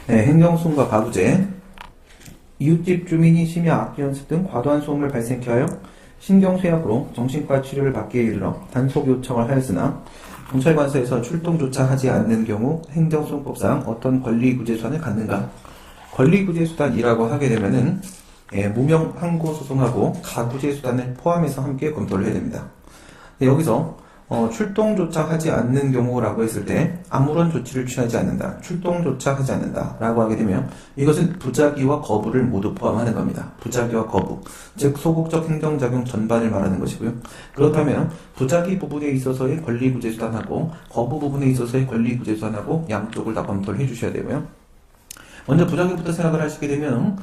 네, 행정소음과 가구제. 이웃집 주민이 심야 악기 연습 등 과도한 소음을 발생케 하여 신경쇠약으로 정신과 치료를 받기에 이르러 단속 요청을 하였으나 경찰관서에서 출동조차 하지 않는 경우 행정소음법상 어떤 권리구제수단을 갖는가? 권리구제수단이라고 하게 되면은 무명 항고소송하고 가구제수단을 포함해서 함께 검토를 해야 됩니다. 여기서 출동조차 하지 않는 경우라고 했을 때 아무런 조치를 취하지 않는다, 출동조차 하지 않는다 라고 하게 되면 이것은 부작위와 거부를 모두 포함하는 겁니다. 부작위와 거부, 즉 소극적 행정작용 전반을 말하는 것이고요. 그렇다면 부작위 부분에 있어서의 권리구제수단하고 거부 부분에 있어서의 권리구제수단하고 양쪽을 다 검토를 해주셔야 되고요. 먼저 부작위부터 생각을 하시게 되면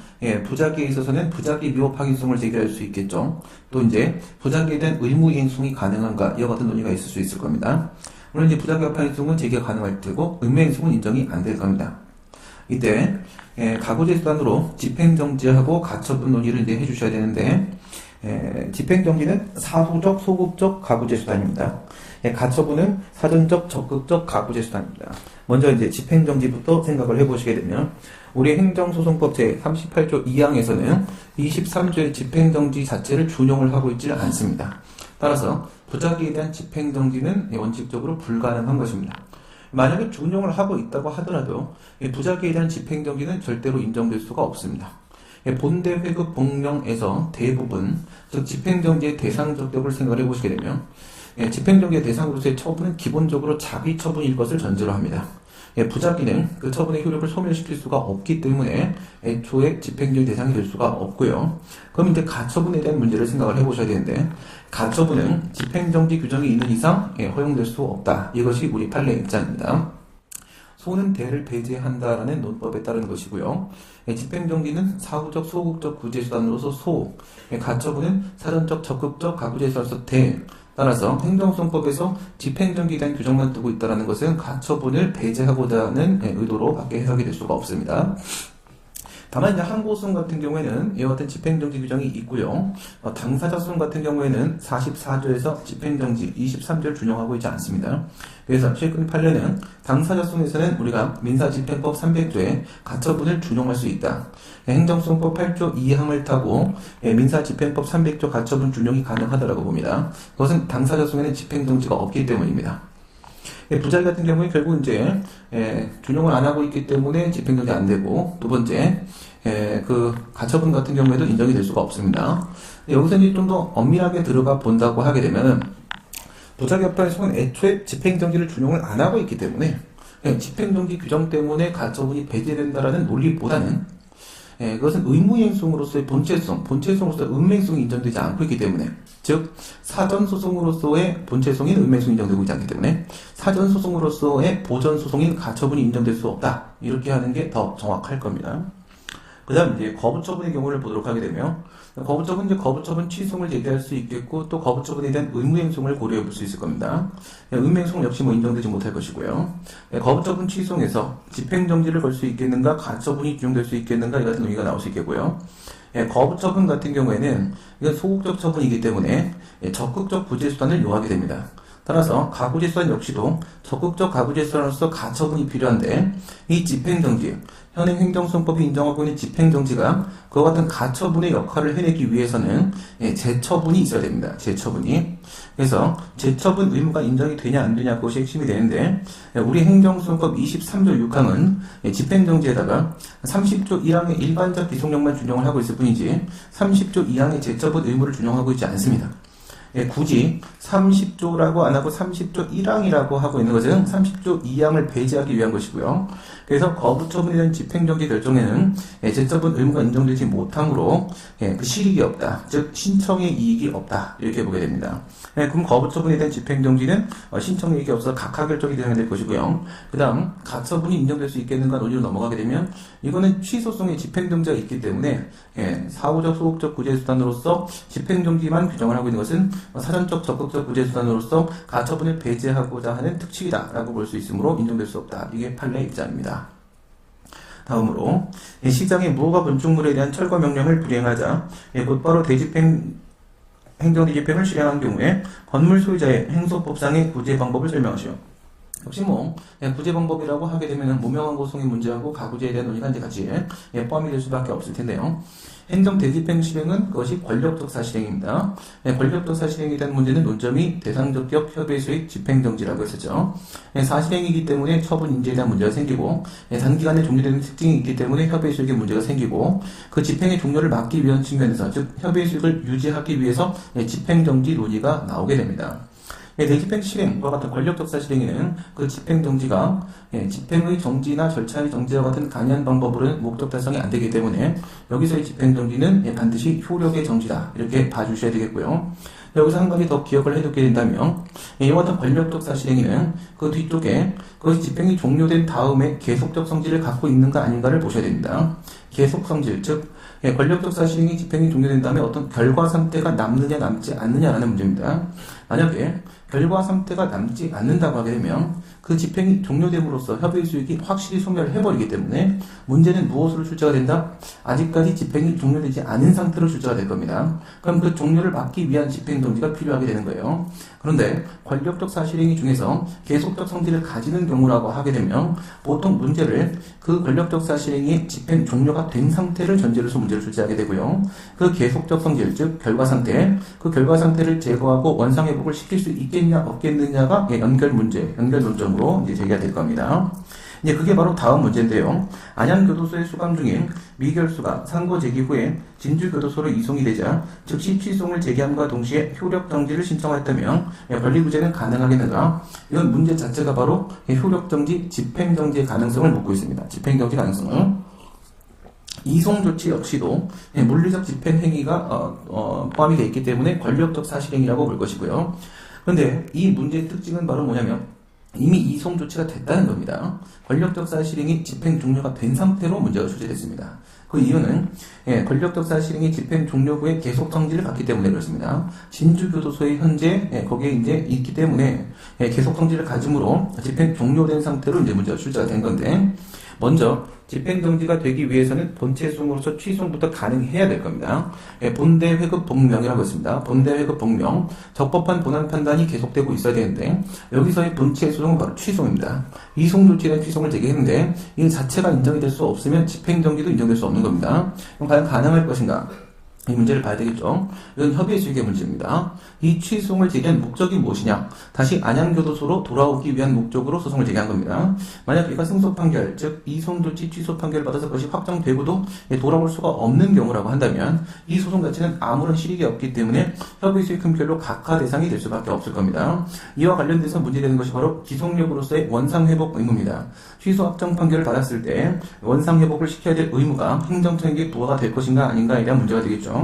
부작위에 있어서는 부작위 위법 확인성을 제기할 수 있겠죠. 또 이제 부작위에 대한 의무 이행성이 가능한가 이와 같은 논의가 있을 수 있을 겁니다. 물론 이제 부작위 위법 확인성은 제기가 가능할 테고 의무 이행성은 인정이 안 될 겁니다. 이때 가구제 수단으로 집행정지하고 가처분 논의를 이제 해주셔야 되는데 집행정지는 사후적 소극적 가구제 수단입니다. 가처분은 사전적 적극적 가구제 수단입니다. 먼저 이제 집행정지부터 생각을 해보시게 되면 우리 행정소송법 제38조 2항에서는 23조의 집행정지 자체를 준용을 하고 있지 않습니다. 따라서 부작위에 대한 집행정지는 원칙적으로 불가능한 것입니다. 만약에 준용을 하고 있다고 하더라도 부작위에 대한 집행정지는 절대로 인정될 수가 없습니다. 본대 회급 법령에서 대부분 즉 집행정지의 대상 적격을 생각을 해보시게 되면 집행정지의 대상으로서의 처분은 기본적으로 자기 처분일 것을 전제로 합니다. 부작위는 그 처분의 효력을 소멸시킬 수가 없기 때문에 애초에 집행정지 대상이 될 수가 없고요. 그럼 이제 가처분에 대한 문제를 생각을 해보셔야 되는데 가처분은 집행정지 규정이 있는 이상 허용될 수 없다. 이것이 우리 판례 입장입니다. 소는 대를 배제한다라는 논법에 따른 것이고요. 집행정지는 사후적 소극적 구제수단으로서 소, 가처분은 사전적 적극적 가구제수단으로서 대. 따라서 행정소송법에서 집행정지에 대한 규정만 두고 있다는 것은 가처분을 배제하고자 하는 의도로 밖에 해석이 될 수가 없습니다. 다만 이제 항고소송 같은 경우에는 이와 같은 집행정지 규정이 있고요. 당사자소송 같은 경우에는 44조에서 집행정지 23조를 준용하고 있지 않습니다. 그래서 최근 판례는 당사자소송에서는 우리가 민사집행법 300조에 가처분을 준용할 수 있다. 행정소송법 8조 2항을 타고 민사집행법 300조 가처분 준용이 가능하다고 봅니다. 그것은 당사자소송에는 집행정지가 없기 때문입니다. 부작위 같은 경우에 결국 이제 준용을 안 하고 있기 때문에 집행정지 안 되고, 두 번째 그 가처분 같은 경우에도 인정이 될 수가 없습니다. 여기서 이제 좀 더 엄밀하게 들어가 본다고 하게 되면은 부작위 협상에서는 애초에 집행정지를 준용을 안 하고 있기 때문에 집행정지 규정 때문에 가처분이 배제된다라는 논리보다는 그것은 의무이행성으로서의 본체성으로서 은맹성이 인정되지 않고 있기 때문에, 즉 사전소송으로서의 본체성인 은맹성이 인정되고 있지 않기 때문에 사전소송으로서의 보전소송인 가처분이 인정될 수 없다. 이렇게 하는 게 더 정확할 겁니다. 그 다음 이제 거부처분의 경우를 보도록 하게 되면, 거부처분 이제 거부처분 취소를 제기할 수 있겠고, 또 거부처분에 대한 의무행송을 고려해 볼 수 있을 겁니다. 의무행송 역시 인정되지 못할 것이고요. 거부처분 취소에서 집행정지를 걸 수 있겠는가, 가처분이 준용될 수 있겠는가, 이 같은 논의가 나올 수 있겠고요. 거부처분 같은 경우에는 이건 소극적 처분이기 때문에 적극적 구제수단을 요하게 됩니다. 따라서 가구제수단 역시도 적극적 가구제수단으로서 가처분이 필요한데, 이 집행정지, 현행 행정소송법이 인정하고 있는 집행정지가 그와 같은 가처분의 역할을 해내기 위해서는 재처분이 있어야 됩니다. 재처분이. 그래서 재처분 의무가 인정이 되냐 안 되냐 그것이 핵심이 되는데, 우리 행정소송법 23조 6항은 집행정지에다가 30조 1항의 일반적 기속력만 준용을 하고 있을 뿐이지 30조 2항의 재처분 의무를 준용하고 있지 않습니다. 굳이 30조라고 안 하고 30조 1항이라고 하고 있는 것은 30조 2항을 배제하기 위한 것이고요. 그래서 거부처분에 대한 집행정지 결정에는 재처분 의무가 인정되지 못하므로 그 실익이 없다. 즉 신청의 이익이 없다. 이렇게 보게 됩니다. 그럼 거부처분에 대한 집행정지는 신청의 이익이 없어서 각하결정이 될 것이고요. 그 다음 가처분이 인정될 수 있겠는가 논의로 넘어가게 되면, 이거는 취소성의 집행정지가 있기 때문에 사후적 소극적 구제수단으로서 집행정지만 규정을 하고 있는 것은 사전적 적극적 구제수단으로서 가처분을 배제하고자 하는 특칙이다 라고 볼 수 있으므로 인정될 수 없다. 이게 판례 입장입니다. 다음으로 시장의 무허가 건축물에 대한 철거 명령을 불이행하자 곧바로 행정대집행을 실행한 경우에 건물 소유자의 행소법상의 구제 방법을 설명하시오. 역시 구제 방법이라고 하게 되면 무명한 고소성의 문제하고 가구제에 대한 논의가 이제 같이 포함이 될 수밖에 없을 텐데요. 행정 대집행 실행은 그것이 권력적 사실행입니다. 권력적 사실행에 대한 문제는 논점이 대상적격 협의 수익 집행정지라고 했었죠. 사실행이기 때문에 처분 인지에 대한 문제가 생기고 단기간에 종료되는 특징이 있기 때문에 협의 수익에 문제가 생기고 그 집행의 종료를 막기 위한 측면에서 즉 협의 수익을 유지하기 위해서 집행정지 논의가 나오게 됩니다. 대집행 실행과 같은 권력적 사실행위는 그 집행 정지가 집행의 정지나 절차의 정지와 같은 강한 방법으로는 목적 달성이 안 되기 때문에 여기서의 집행 정지는 반드시 효력의 정지다 이렇게 봐주셔야 되겠고요. 여기서 한 가지 더 기억을 해두게 된다면 이와 같은 권력적 사실행위는 그 뒤쪽에 그것이 집행이 종료된 다음에 계속적 성질을 갖고 있는가 아닌가를 보셔야 됩니다. 계속 성질 즉 권력적 사실행위 집행이 종료된 다음에 어떤 결과 상태가 남느냐 남지 않느냐라는 문제입니다. 만약에 결과 상태가 남지 않는다고 하게 되면 그 집행이 종료됨으로써 협의 수익이 확실히 소멸해버리기 때문에 문제는 무엇으로 출제가 된다? 아직까지 집행이 종료되지 않은 상태로 출제가 될 겁니다. 그럼 그 종료를 막기 위한 집행 정지가 필요하게 되는 거예요. 그런데 권력적 사실행위 중에서 계속적 성질을 가지는 경우라고 하게 되면 보통 문제를 그 권력적 사실행위의 집행 종료가 된 상태를 전제로 해서 문제를 출제하게 되고요. 그 계속적 성질, 즉 결과 상태, 그 결과 상태를 제거하고 원상회복을 시킬 수 있겠냐 없겠느냐가 연결 문제, 연결 논점으로 이제 제기가 될 겁니다. 이제 그게 바로 다음 문제인데요. 안양교도소에 수감 중인 미결수가 상고 제기 후에 진주교도소로 이송이 되자 즉시 취송을 제기함과 동시에 효력정지를 신청하였다면 권리구제는 가능하겠는가? 이건 문제 자체가 바로 효력정지, 집행정지의 가능성을 묻고 있습니다. 집행정지 가능성을. 이송조치 역시도 물리적 집행행위가 포함이 되어 있기 때문에 권력적 사실행위라고 볼 것이고요. 그런데 이 문제의 특징은 바로 뭐냐면 이미 이송 조치가 됐다는 겁니다. 권력적 사실행위 집행 종료가 된 상태로 문제가 출제됐습니다. 그 이유는 권력적 사실행위 집행 종료 후에 계속 성질을 갖기 때문에 그렇습니다. 진주교도소에 현재 거기에 이제 있기 때문에 계속 성질을 가짐으로 집행 종료된 상태로 이제 문제가 출제가 된 건데 먼저 집행정지가 되기 위해서는 본체 수용으로서 취소부터 가능해야 될 겁니다. 본대 회급 복명이라고 했습니다. 본대 회급 복명, 적법한 본안 판단이 계속되고 있어야 되는데 여기서의 본체 수용은 바로 취소입니다. 이송 조치에 대한 취소를 제기했는데 이 자체가 인정이 될 수 없으면 집행정지도 인정될 수 없는 겁니다. 그럼 과연 가능할 것인가? 이 문제를 봐야 되겠죠. 이건 협의의 수익의 문제입니다. 이 취소를 제기한 목적이 무엇이냐? 다시 안양교도소로 돌아오기 위한 목적으로 소송을 제기한 겁니다. 만약 얘가 승소 판결, 즉 이송조치 취소 판결을 받아서 그것이 확정되고도 돌아올 수가 없는 경우라고 한다면 이 소송 자체는 아무런 실익이 없기 때문에 협의 수익 금결로 각하 대상이 될 수밖에 없을 겁니다. 이와 관련돼서 문제되는 것이 바로 기속력으로서의 원상회복 의무입니다. 취소 확정 판결을 받았을 때 원상회복을 시켜야 될 의무가 행정처에게 부과가 될 것인가 아닌가에 대한 문제가 되겠죠.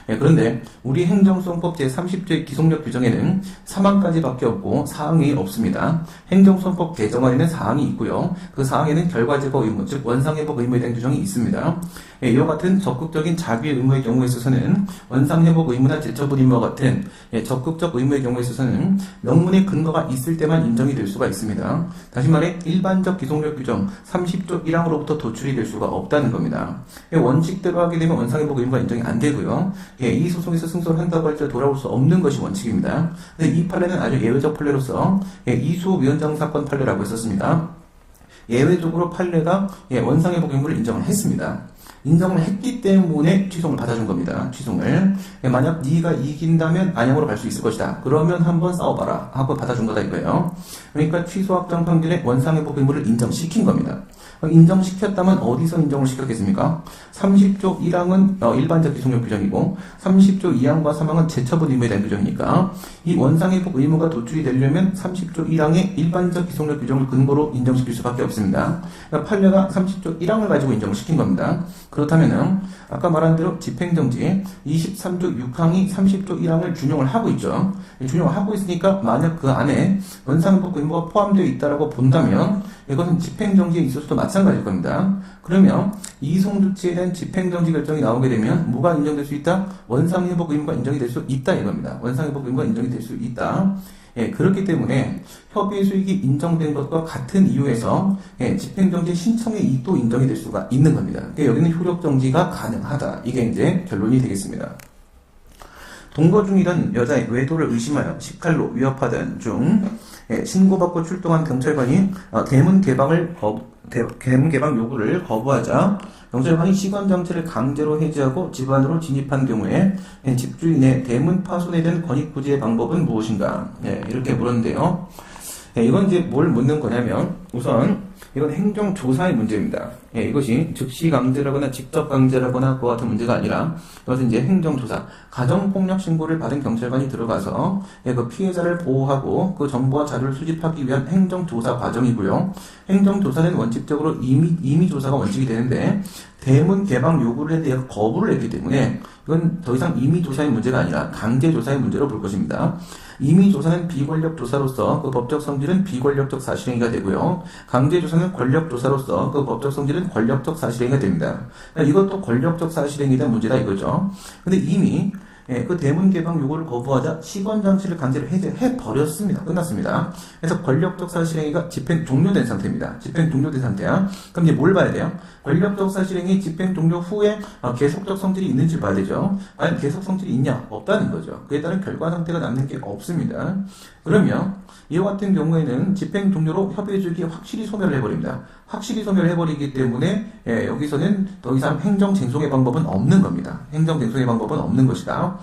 그런데 우리 행정소송법 제30조의 기속력 규정에는 사망까지밖에 없고 사항이 없습니다. 행정소송법 개정안에는 사항이 있고요. 그 사항에는 결과제거 의무, 즉 원상회복 의무에 대한 규정이 있습니다. 이와 같은 적극적인 자기 의무의 경우에 있어서는 원상회복 의무나 제처분 의무와 같은 적극적 의무의 경우에 있어서는 명문의 근거가 있을 때만 인정이 될 수가 있습니다. 다시 말해 일반적 기속력 규정 30조 1항으로부터 도출이 될 수가 없다는 겁니다. 원칙대로 하게 되면 원상회복 의무가 인정이 안 되고요. 이 소송에서 승소를 한다고 할 때 돌아올 수 없는 것이 원칙입니다. 근데 이 판례는 아주 예외적 판례로서 이수호 위원장 사건 판례라고 했었습니다. 예외적으로 판례가 원상회복 의무를 인정을 했습니다. 인정을 했기 때문에 취송을 받아준 겁니다. 취송을. 만약 네가 이긴다면 안양으로 갈 수 있을 것이다. 그러면 한번 싸워봐라 하고 받아준 거다 이거예요. 그러니까 취소 확정 판결에 원상회복 의무를 인정시킨 겁니다. 인정시켰다면 어디서 인정을 시켰겠습니까? 30조 1항은 일반적 기속력 규정이고 30조 2항과 3항은 제처분 의무에 대한 규정이니까 이 원상회복 의무가 도출이 되려면 30조 1항의 일반적 기속력 규정을 근거로 인정시킬 수밖에 없습니다. 그러니까 판례가 30조 1항을 가지고 인정을 시킨 겁니다. 그렇다면은 아까 말한 대로 집행정지 23조 6항이 30조 1항을 준용을 하고 있죠. 준용을 하고 있으니까 만약 그 안에 원상회복 의무가 포함되어 있다라고 본다면 이것은 집행정지에 있어서도 마찬가지일 겁니다. 그러면 이송조치에 대한 집행정지 결정이 나오게 되면 뭐가 인정될 수 있다? 원상회복 의무가 인정이 될 수 있다 이겁니다. 원상회복 의무가 인정이 될 수 있다. 그렇기 때문에 협의의 수익이 인정된 것과 같은 이유에서 집행정지 신청의 이익도 인정이 될 수가 있는 겁니다. 그러니까 여기는 효력정지가 가능하다. 이게 이제 결론이 되겠습니다. 동거 중이던 여자의 외도를 의심하여 식칼로 위협하던 중 신고받고 출동한 경찰관이 대문 개방 요구를 거부하자 경찰관이 시관 장치를 강제로 해제하고 집 안으로 진입한 경우에 집주인의 대문 파손에 대한 권익 구제의 방법은 무엇인가? 이렇게 물었는데요. 이건 이제 뭘 묻는 거냐면 우선 이건 행정조사의 문제입니다. 이것이 즉시 강제라거나 직접 강제라거나 그와 같은 문제가 아니라 이것은 이제 행정조사, 가정폭력 신고를 받은 경찰관이 들어가서 그 피해자를 보호하고 그 정보와 자료를 수집하기 위한 행정조사 과정이고요. 행정조사는 원칙적으로 임의 조사가 원칙이 되는데 대문 개방 요구를 했는데 얘가 거부를 했기 때문에 이건 더 이상 임의 조사의 문제가 아니라 강제 조사의 문제로 볼 것입니다. 임의 조사는 비권력 조사로서 그 법적 성질은 비권력적 사실행위가 되고요. 강제 조사는 권력 조사로서 그 법적 성질은 권력적 사실행위가 됩니다. 그러니까 이것도 권력적 사실행위에 대한 문제다 이거죠. 근데 이미 그 대문 개방 요구를 거부하자 시건 장치를 강제로 해제해 버렸습니다. 끝났습니다. 그래서 권력적 사실행위가 집행 종료된 상태입니다. 집행 종료된 상태야. 그럼 이제 뭘 봐야 돼요? 권력적 사실행위 집행 종료 후에 계속적 성질이 있는지 봐야 되죠. 과연 계속 성질이 있냐? 없다는 거죠. 그에 따른 결과 상태가 남는 게 없습니다. 그러면 이와 같은 경우에는 집행 종료로 협의해주기 확실히 소멸을 해버립니다. 확실히 소멸을 해버리기 때문에 여기서는 더 이상 행정 쟁송의 방법은 없는 겁니다. 행정 쟁송의 방법은 없는 것이다.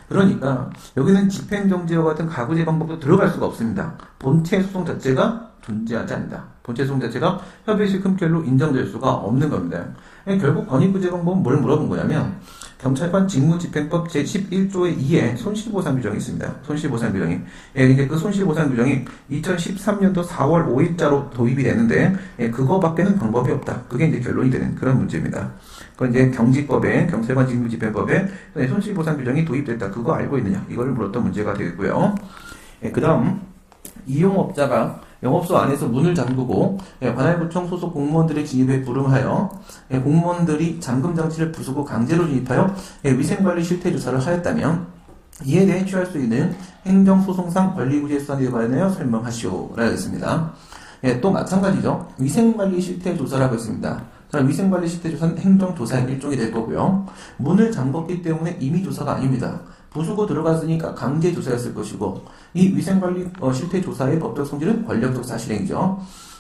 그러니까 여기는 집행정지와 같은 가구제 방법도 들어갈 수가 없습니다. 본체 소송 자체가 존재하지 않는다. 본체 소송 자체가 협의식 흠결로 인정될 수가 없는 겁니다. 결국 권익구제 방법은 뭘 물어본 거냐면 경찰관 직무집행법 제11조의 2에 손실보상 규정이 있습니다. 손실보상 규정이. 이제 그 손실보상 규정이 2013년도 4월 5일자로 도입이 됐는데, 그거밖에는 방법이 없다. 그게 이제 결론이 되는 그런 문제입니다. 그건 이제 경직법에, 경찰관 직무집행법에 손실보상 규정이 도입됐다. 그거 알고 있느냐? 이걸 물었던 문제가 되겠고요. 그 다음, 이용업자가 영업소 안에서 문을 잠그고 관할구청 소속 공무원들의 진입에 불응하여 공무원들이 잠금 장치를 부수고 강제로 진입하여 위생관리 실태조사를 하였다면 이에 대해 취할 수 있는 행정소송상 권리구제 수단에 관하여 설명하시오 라고 했습니다. 또 마찬가지죠. 위생관리 실태조사라고 했습니다. 위생관리 실태조사는 행정조사의 일종이 될 거고요. 문을 잠궜기 때문에 임의조사가 아닙니다. 부수고 들어갔으니까 강제조사였을 것이고 이 위생관리 실태조사의 법적 성질은 권력적 사실행위죠.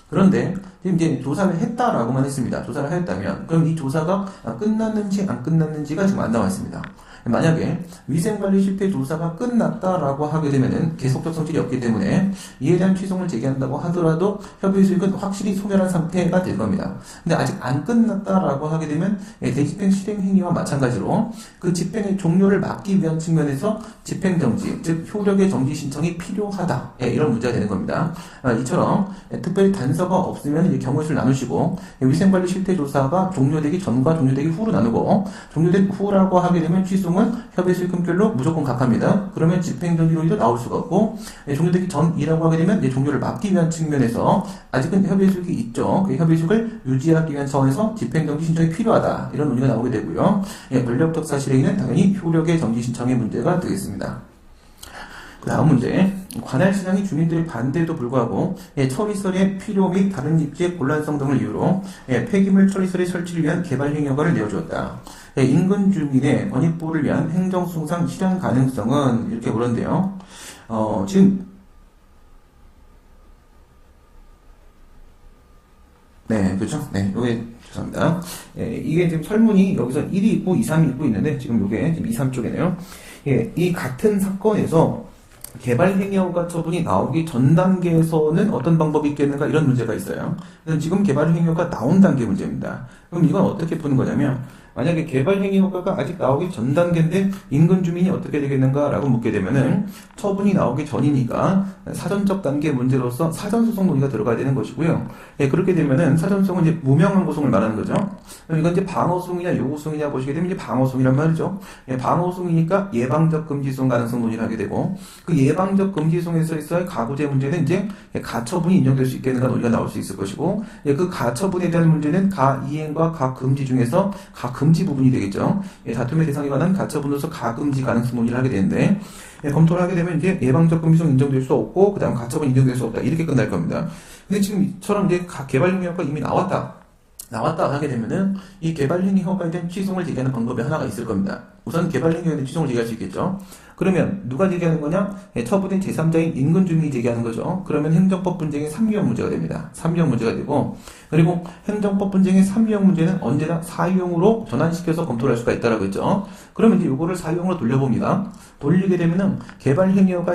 그런데 지금 이제 조사를 했다라고만 했습니다. 조사를 하였다면 그럼 이 조사가 끝났는지 안 끝났는지가 지금 안 나와 있습니다. 만약에 위생관리 실태 조사가 끝났다라고 하게 되면은 계속적 성질이 없기 때문에 이에 대한 취소를 제기한다고 하더라도 협의 수익은 확실히 소멸한 상태가 될 겁니다. 근데 아직 안 끝났다라고 하게 되면 대집행 실행 행위와 마찬가지로 그 집행의 종료를 막기 위한 측면에서 집행정지, 즉 효력의 정지 신청이 필요하다. 이런 문제가 되는 겁니다. 이처럼 특별히 단서가 없으면 이제 경우의 수를 나누시고 위생관리 실태 조사가 종료되기 전과 종료되기 후로 나누고 종료된 후라고 하게 되면 취소 협의 수익금별로 무조건 각합니다. 그러면 집행정지론이도 나올 수가 없고 종료되기 전이라고 하게 되면 종료를 막기 위한 측면에서 아직은 협의 수익이 있죠. 그 협의 수익을 유지하기 위한 차원에서 집행정지 신청이 필요하다. 이런 논의가 나오게 되고요. 권력적 사실행위는 당연히 효력의 정지 신청의 문제가 되겠습니다. 그 다음 문제. 관할 시장이 주민들의 반대에도 불구하고 처리설의 필요 및 다른 입지의 곤란성 등을 이유로 폐기물 처리설의 설치를 위한 개발 행위허가를 내어주었다. 인근 주민의 권익보호를 위한 행정소송상 실현 가능성은 이렇게 물었는데요. 지금 네, 그렇죠? 네, 요게 죄송합니다. 이게 지금 설문이 여기서 1이 있고 2, 3이 있고 있는데 지금 요게 지금 2, 3쪽이네요. 이 같은 사건에서 개발 행위허가 처분이 나오기 전 단계에서는 어떤 방법이 있겠는가 이런 문제가 있어요. 지금 개발 행위허가 나온 단계 문제입니다. 그럼 이건 어떻게 푸는 거냐면 만약에 개발 행위 허가가 아직 나오기 전 단계인데 인근 주민이 어떻게 되겠는가라고 묻게 되면은 처분이 나오기 전이니까 사전적 단계 문제로서 사전소송 논의가 들어가야 되는 것이고요. 그렇게 되면은 사전소송은 이제 무명한 고소를 말하는 거죠. 이건 이제 방어소송이냐 요구소송이냐 보시게 되면 이제 방어소송이란 말이죠. 방어소송이니까 예방적 금지소송 가능성 논의를 하게 되고 그 예방적 금지소송에서 있어야 가구제 문제는 이제 가처분이 인정될 수 있겠는가 논의가 나올 수 있을 것이고 그 가처분에 대한 문제는 가이행과 가금지 중에서 금지 부분이 되겠죠. 다툼의 대상에 관한 가처분으로서 가금지 가능성 논의를 하게 되는데 검토를 하게 되면 이제 예방적 금지성 인정될 수 없고 그다음 가처분 인정될 수 없다 이렇게 끝날 겁니다. 근데 지금 이처럼 이제 개발 행위 허가 이미 나왔다 하게 되면은 이 개발 행위 허가에 대한 취소를 제기하는 방법이 하나가 있을 겁니다. 우선 개발행위에는 취소를 제기할 수 있겠죠. 그러면 누가 제기하는 거냐? 처분의 제3자인 인근 주민이 제기하는 거죠. 그러면 행정법 분쟁의 3유형 문제가 됩니다. 3유형 문제가 되고, 그리고 행정법 분쟁의 3유형 문제는 언제나 4유형으로 전환시켜서 검토를 할 수가 있다라고 했죠. 그러면 이제 요거를 4유형으로 돌려봅니다. 돌리게 되면은 개발행위가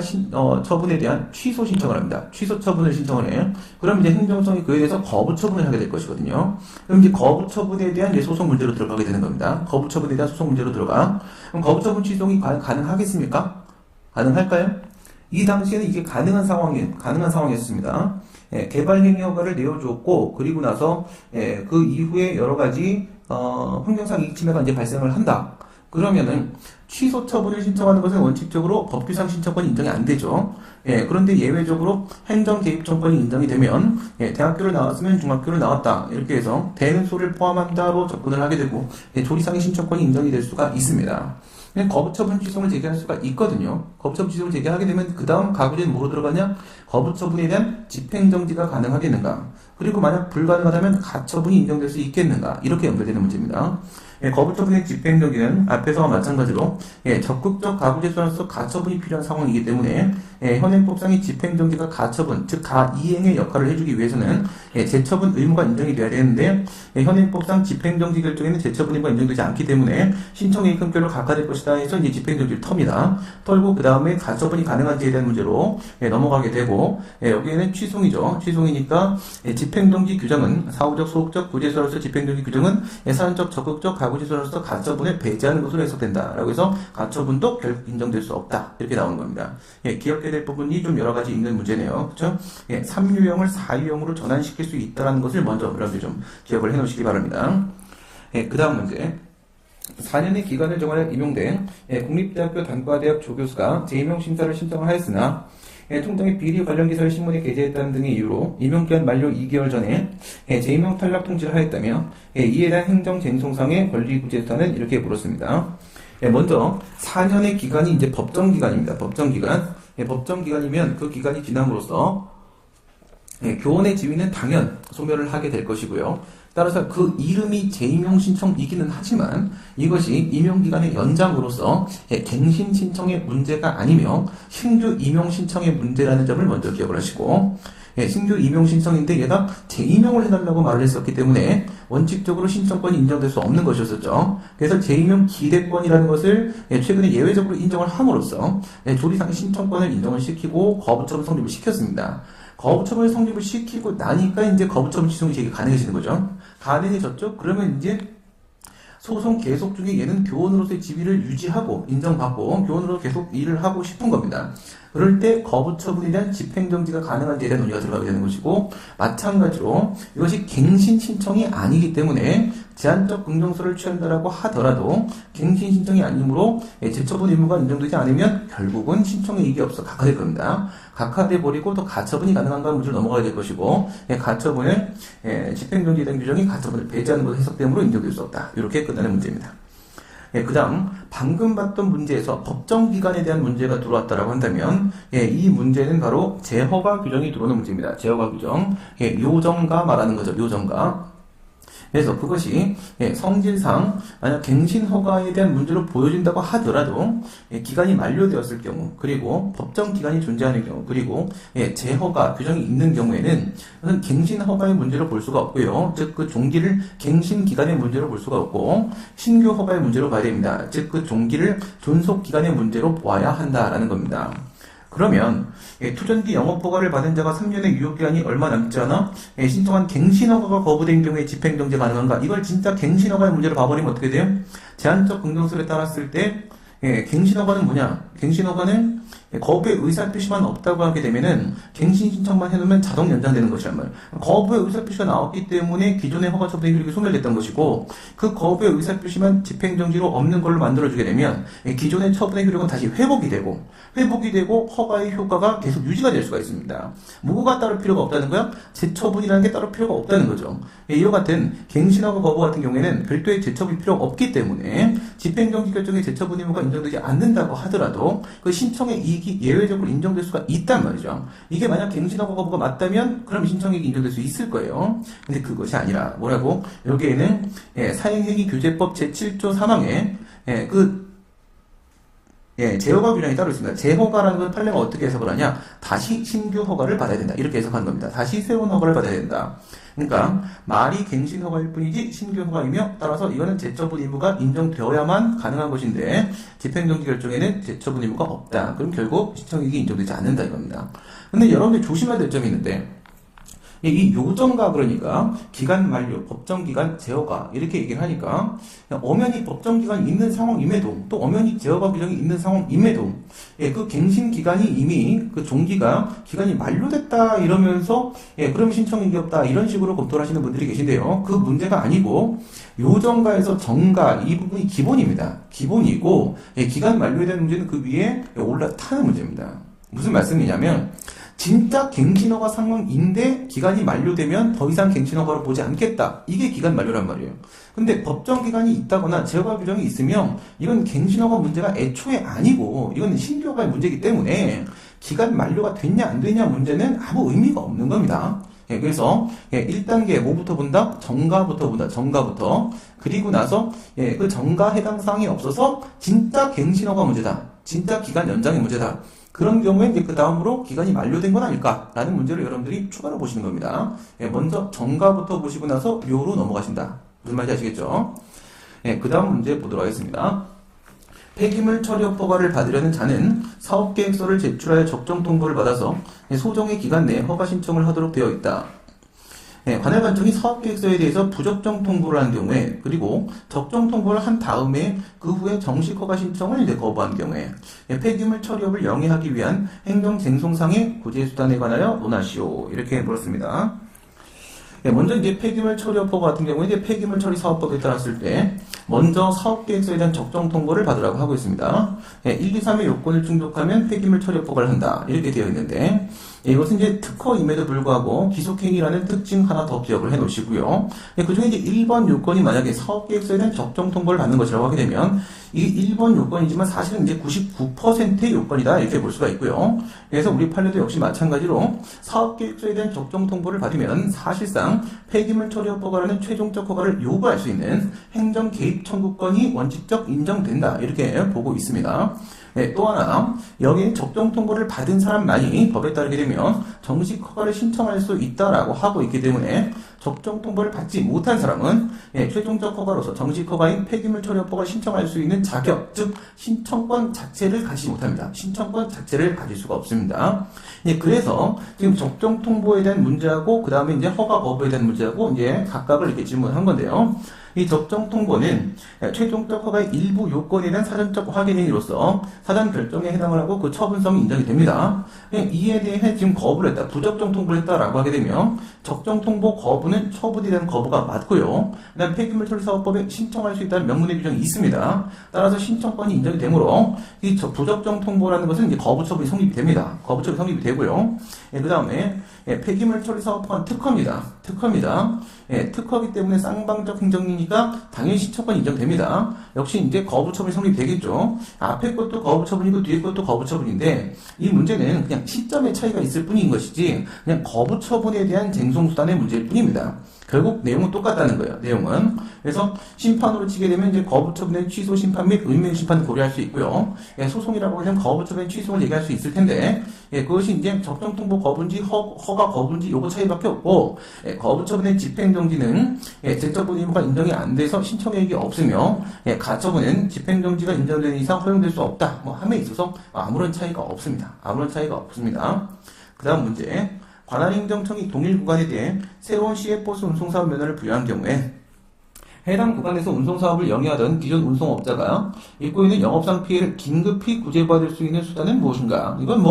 처분에 대한 취소 신청을 합니다. 취소 처분을 신청을 해요. 그럼 이제 행정성이 그에 대해서 거부 처분을 하게 될 것이거든요. 그럼 이제 거부 처분에 대한 이제 소송 문제로 들어가게 되는 겁니다. 거부 처분에 대한 소송 문제로 들어가. 그럼 거부 처분 취소가 가능하겠습니까? 가능할까요? 이 당시에는 이게 가능한 상황이었습니다. 개발행위 허가를 내어주었고, 그리고 나서 그 이후에 여러 가지 환경상 이익 침해가 이제 발생을 한다. 그러면은 취소 처분을 신청하는 것은 원칙적으로 법규상 신청권이 인정이 안 되죠. 그런데 예외적으로 행정 개입 청권이 인정이 되면 대학교를 나왔으면 중학교를 나왔다 이렇게 해서 되는 소를 포함한다로 접근을 하게 되고 조리상의 신청권이 인정이 될 수가 있습니다. 거부처분 취소를 제기할 수가 있거든요. 거부처분 취소를 제기하게 되면 그 다음 가구제는 뭐로 들어가냐? 거부처분에 대한 집행정지가 가능하겠는가? 그리고 만약 불가능하다면 가처분이 인정될 수 있겠는가? 이렇게 연결되는 문제입니다. 거부처분의 집행정지는 앞에서와 마찬가지로 적극적 가구제소로서 가처분이 필요한 상황이기 때문에 현행법상의 집행정지가 가처분, 즉 가이행의 역할을 해주기 위해서는 재처분 의무가 인정이 돼야 되는데 현행법상 집행정지 결정에는 재처분 의무가 인정되지 않기 때문에 신청의 금결로 각하될 것이다 해서 이제 집행정지를 텁니다. 털고 그 다음에 가처분이 가능한지에 대한 문제로 넘어가게 되고 여기에는 취송이죠. 취송이니까 집행정지 규정은 사후적, 소극적, 구제소로서 집행정지 규정은 예산적, 적극적 가구제소로서 가처분을 배제하는 것으로 해석된다라고 해서 가처분도 결국 인정될 수 없다 이렇게 나오는 겁니다. 기억해야 될 부분이 좀 여러 가지 있는 문제네요. 그렇죠? 3유형을 4유형으로 전환시킬 수 있다는 것을 먼저 여러분들 좀 기억을 해놓으시기 바랍니다. 그 다음 문제. 4년의 기간을 정하여 임용된 국립대학교 단과대학 조교수가 재임용 심사를 신청을 하였으나 통장의 비리 관련 기사를 신문에 게재했다는 등의 이유로 임용기한 만료 2개월 전에 재임용 탈락 통지를 하였다며 이에 대한 행정쟁송상의 권리구제사는 이렇게 물었습니다. 먼저 4년의 기간이 이제 법정기간입니다. 법정기간. 법정기간이면 그 기간이 지남으로써 교원의 지위는 당연 소멸을 하게 될 것이고요. 따라서 그 이름이 재임용 신청이기는 하지만 이것이 임용기간의 연장으로서 갱신 신청의 문제가 아니며 신규 임용 신청의 문제라는 점을 먼저 기억을 하시고 신규 임용 신청인데 얘가 재임용을 해달라고 말을 했었기 때문에 원칙적으로 신청권이 인정될 수 없는 것이었었죠. 그래서 재임용 기대권이라는 것을 최근에 예외적으로 인정을 함으로써 조리상의 신청권을 인정을 시키고 거부처분 성립을 시켰습니다. 거부처분을 성립을 시키고 나니까 이제 거부처분 취소이 제기 가능해지는 거죠. 가능해졌죠? 그러면 이제 소송 계속 중에 얘는 교원으로서의 지위를 유지하고 인정받고 교원으로 계속 일을 하고 싶은 겁니다. 그럴 때 거부처분에 대한 집행정지가 가능한지에 대한 논의가 들어가게 되는 것이고 마찬가지로 이것이 갱신 신청이 아니기 때문에 제한적 긍정서를 취한다라고 하더라도 갱신 신청이 아니므로 재처분 의무가 인정되지 않으면 결국은 신청에 이익이 없어 각하될 겁니다. 각하돼 버리고 또 가처분이 가능한가 문제로 넘어가야 될 것이고 가처분을 집행정지에 대한 규정이 가처분을 배제하는 것으로 해석되므로 인정될 수 없다. 이렇게 끝나는 문제입니다. 그 다음 방금 봤던 문제에서 법정기간에 대한 문제가 들어왔다라고 한다면 이 문제는 바로 재허가 규정이 들어오는 문제입니다. 재허가 규정 요정가 말하는 거죠. 요정가. 그래서 그것이 성질상 만약 갱신허가에 대한 문제로 보여진다고 하더라도 기간이 만료되었을 경우 그리고 법정기간이 존재하는 경우 그리고 재허가 규정이 있는 경우에는 갱신허가의 문제로 볼 수가 없고요. 즉 그 종기를 갱신기간의 문제로 볼 수가 없고 신규허가의 문제로 봐야 됩니다. 즉 그 종기를 존속기간의 문제로 보아야 한다라는 겁니다. 그러면 투전기 영업허가를 받은 자가 3년의 유효기간이 얼마 남지 않아 신청한 갱신허가가 거부된 경우에 집행정지 가능한가? 이걸 진짜 갱신허가의 문제로 봐버리면 어떻게 돼요? 제한적 긍정설에 따랐을 때 갱신허가는 뭐냐? 갱신허가는 거부의 의사표시만 없다고 하게 되면은 갱신 신청만 해놓으면 자동 연장되는 것이란 말이에요. 거부의 의사표시가 나왔기 때문에 기존의 허가 처분의 효력이 소멸됐던 것이고 그 거부의 의사표시만 집행정지로 없는 걸로 만들어주게 되면 기존의 처분의 효력은 다시 회복이 되고 허가의 효과가 계속 유지가 될 수가 있습니다. 무효가 따를 필요가 없다는 거야? 재처분이라는 게 따로 필요가 없다는 거죠. 이와 같은 갱신허가 거부 같은 경우에는 별도의 재처분이 필요가 없기 때문에 집행정지 결정의 재처분 의무가 인정되지 않는다고 하더라도 그 신청의 이익이 예외적으로 인정될 수가 있단 말이죠. 이게 만약 갱신허가 거부가 맞다면 그럼 신청이익이 인정될 수 있을 거예요. 근데 그것이 아니라 뭐라고? 여기에는 사행행위규제법 제7조 3항에 그 제허가 규정이 따로 있습니다. 재허가라는 건 판례가 어떻게 해석을 하냐? 다시 신규 허가를 받아야 된다. 이렇게 해석하는 겁니다. 다시 새로운 허가를 받아야 된다. 그러니까 말이 갱신 허가일 뿐이지 신규 허가이며 따라서 이거는 제처분 의무가 인정되어야만 가능한 것인데 집행정지 결정에는 제처분 의무가 없다. 그럼 결국 시청이익이 인정되지 않는다 이겁니다. 근데 여러분들 조심해야 될 점이 있는데 이 요정가 그러니까 기간 만료, 법정기간 제어가 이렇게 얘기를 하니까 엄연히 법정기간이 있는 상황임에도 또 엄연히 제어가 규정이 있는 상황임에도 그 갱신 기간이 이미 그 종기가 기간이 만료됐다 이러면서 그러면 신청이익이 없다 이런 식으로 검토를 하시는 분들이 계신데요. 그 문제가 아니고 요정가에서 정가 이 부분이 기본입니다. 기본이고 기간 만료된 문제는 그 위에 올라타는 문제입니다. 무슨 말씀이냐면 진짜 갱신허가 상황인데 기간이 만료되면 더 이상 갱신허가로 보지 않겠다. 이게 기간 만료란 말이에요. 근데 법정 기간이 있다거나 제어가 규정이 있으면 이건 갱신허가 문제가 애초에 아니고 이건 신규허가의 문제이기 때문에 기간 만료가 됐냐 안 됐냐 문제는 아무 의미가 없는 겁니다. 그래서 1단계 뭐부터 본다? 정가부터 본다. 정가부터. 그리고 나서 그 정가 해당 사항이 없어서 진짜 갱신허가 문제다. 진짜 기간 연장의 문제다. 그런 경우에 이제 그 다음으로 기간이 만료된 건 아닐까라는 문제를 여러분들이 추가로 보시는 겁니다. 먼저 정가부터 보시고 나서 묘로 넘어가신다. 무슨 말인지 아시겠죠? 그 다음 문제 보도록 하겠습니다. 폐기물 처리 허가를 받으려는 자는 사업계획서를 제출하여 적정 통보를 받아서 소정의 기간 내에 허가 신청을 하도록 되어 있다. 관할관청이 사업계획서에 대해서 부적정 통보를 한 경우에 그리고 적정 통보를 한 다음에 그 후에 정식 허가 신청을 거부한 경우에 폐기물 처리업을 영위하기 위한 행정쟁송상의 구제수단에 관하여 논하시오. 이렇게 물었습니다. 먼저 이제 폐기물 처리업 허가 같은 경우에 이제 폐기물 처리 사업법에 따랐을 때 먼저 사업계획서에 대한 적정 통보를 받으라고 하고 있습니다. 1, 2, 3의 요건을 충족하면 폐기물 처리업 허가를 한다. 이렇게 되어 있는데 이것은 이제 특허임에도 불구하고 기속행위라는 특징 하나 더 기억을 해 놓으시고요. 그 중에 이제 1번 요건이 만약에 사업계획서에 대한 적정 통보를 받는 것이라고 하게 되면 이게 1번 요건이지만 사실은 이제 99%의 요건이다. 이렇게 볼 수가 있고요. 그래서 우리 판례도 역시 마찬가지로 사업계획서에 대한 적정 통보를 받으면 사실상 폐기물 처리 허가라는 최종적 허가를 요구할 수 있는 행정 개입 청구권이 원칙적 인정된다. 이렇게 보고 있습니다. 또 하나 여기 적정 통보를 받은 사람만이 법에 따르게 되면 정식 허가를 신청할 수 있다라고 하고 있기 때문에 적정 통보를 받지 못한 사람은 최종적 허가로서 정식 허가인 폐기물 처리 허가를 신청할 수 있는 자격, 즉 신청권 자체를 가지지 못합니다. 신청권 자체를 가질 수가 없습니다. 그래서 지금 적정 통보에 대한 문제하고 그 다음에 이제 허가 거부에 대한 문제하고 이제 각각을 이렇게 질문한 건데요. 이 적정 통보는 최종적 허가의 일부 요건에 대한 사전적 확인 행위로서 사전 결정에 해당을 하고 그 처분성이 인정이 됩니다. 이에 대해 지금 거부를 했다, 부적정 통보를 했다라고 하게 되면 적정 통보 거부는 처분에 대한 거부가 맞고요. 그다음 폐기물 처리 사업법에 신청할 수 있다는 명문의 규정이 있습니다. 따라서 신청권이 인정이 되므로 이 부적정 통보라는 것은 이제 거부 처분이 성립이 됩니다. 거부 처분이 성립이 되고요. 그 다음에 폐기물 처리 사업법은 특허입니다. 특허이기 때문에 쌍방적 행정행위가 당연히 신청권이 인정됩니다. 역시 이제 거부 처분이 성립되겠죠. 앞에 것도 거부 처분이고 뒤에 것도 거부 처분인데 이 문제는 그냥 시점의 차이가 있을 뿐인 것이지 그냥 거부 처분에 대한 쟁송수단의 문제일 뿐입니다. 결국 내용은 똑같다는 거예요. 내용은. 그래서 심판으로 치게 되면 이제 거부 처분의 취소 심판 및 의무의 심판을 고려할 수 있고요. 소송이라고 하면 거부 처분의 취소를 얘기할 수 있을 텐데 그것이 이제 적정 통보 거부인지 허가 거부인지 요거 차이밖에 없고 거부 처분의 집행정지는 제처분 의무가 인정이 안 돼서 신청액이 없으며 가처분은 집행정지가 인정되는 이상 허용될 수 없다. 함에 있어서 아무런 차이가 없습니다. 아무런 차이가 없습니다. 그 다음 문제. 관할행정청이 동일 구간에 대해 새로운 시외버스 운송사업 면허를 부여한 경우에 해당 구간에서 운송사업을 영위하던 기존 운송업자가 입고 있는 영업상 피해를 긴급히 구제받을 수 있는 수단은 무엇인가? 이건